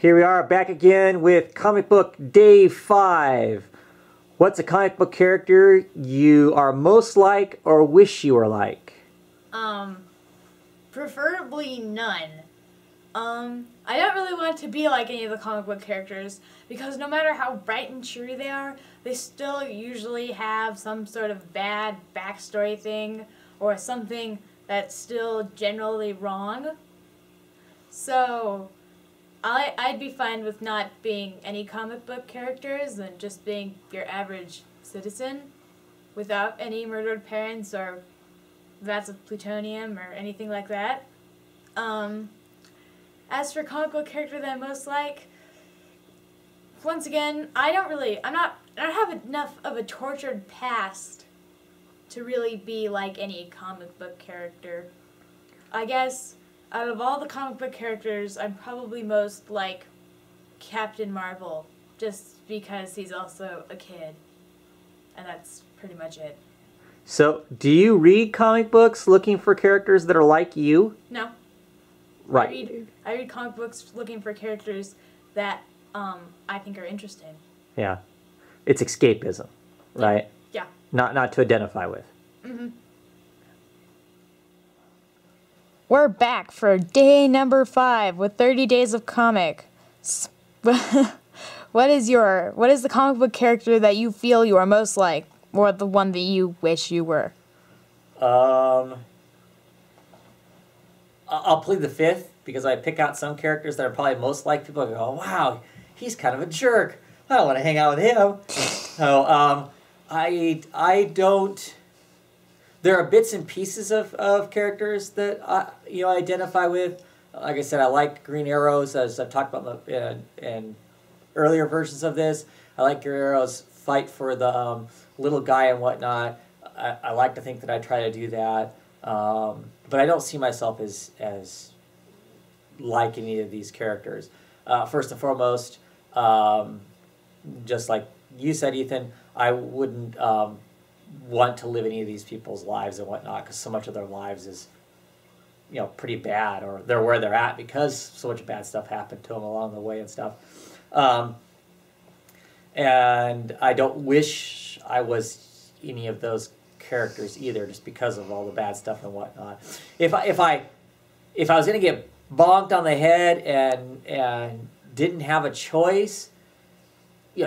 Here we are back again with Comic Book Day 5. What's a comic book character you are most like or wish you were like? Preferably none. I don't really want to be like any of the comic book characters because no matter how bright and cheery they are, they still usually have some sort of bad backstory thing or something that's still generally wrong. So, I'd be fine with not being any comic book characters and just being your average citizen without any murdered parents or vats of plutonium or anything like that. As for comic book character that I most like, once again, I don't have enough of a tortured past to really be like any comic book character. I guess out of all the comic book characters, I'm probably most like Captain Marvel, just because he's also a kid. And that's pretty much it. So, do you read comic books looking for characters that are like you? No. Right. I read comic books looking for characters that I think are interesting. Yeah. It's escapism, right? Yeah. Not to identify with. Mm-hmm. We're back for day number 5 with 30 days of comic. What is the comic book character that you feel you are most like, or the one that you wish you were? I'll plead the fifth because I pick out some characters that are probably most like people go, oh, wow, he's kind of a jerk. I don't want to hang out with him. So I don't. There are bits and pieces of characters that I identify with. Like I said, I like Green Arrows, as I've talked about in earlier versions of this. I like Green Arrow's fight for the little guy and whatnot. I like to think that I try to do that. But I don't see myself as like any of these characters. First and foremost, just like you said, Ethan, I wouldn't want to live any of these people's lives and whatnot because so much of their lives is, pretty bad, or they're where they're at because so much bad stuff happened to them along the way and stuff. And I don't wish I was any of those characters either, just because of all the bad stuff and whatnot. If I was going to get bonked on the head and didn't have a choice,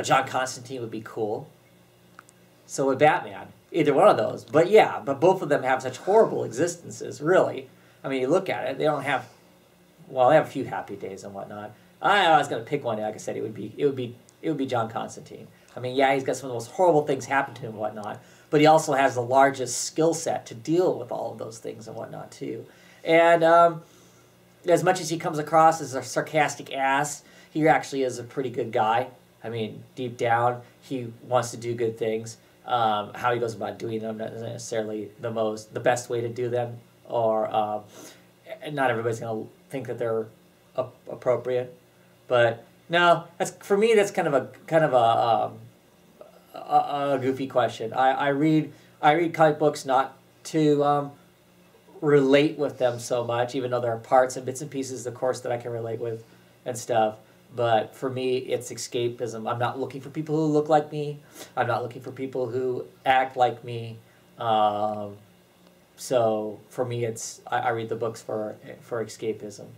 John Constantine would be cool. So would Batman. Either one of those. But both of them have such horrible existences, really. I mean, you look at it, they don't have, well, they have a few happy days and whatnot. I was going to pick one, like I said, it would be John Constantine. I mean, yeah, he's got some of the most horrible things happen to him and whatnot, but he also has the largest skill set to deal with all of those things and whatnot, too. And as much as he comes across as a sarcastic ass, he actually is a pretty good guy. I mean, deep down, he wants to do good things. How he goes about doing them isn't necessarily the best way to do them, or not everybody's going to think that they're appropriate. But no, for me that's kind of a goofy question. I read comic books not to relate with them so much, even though there are parts and bits and pieces, of course, that I can relate with and stuff. But for me, it's escapism. I'm not looking for people who look like me. I'm not looking for people who act like me. So for me, I read the books for escapism.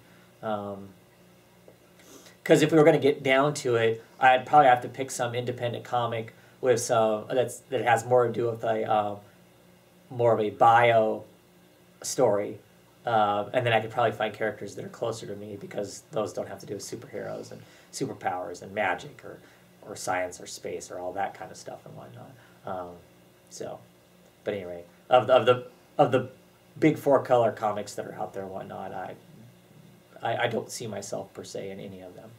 Because if we were going to get down to it, I'd probably have to pick some independent comic with some that has more to do with more of a bio story. And then I could probably find characters that are closer to me because those don't have to do with superheroes and superpowers and magic or science or space or all that kind of stuff and whatnot. But anyway, of the big 4-color comics that are out there and whatnot, I don't see myself per se in any of them.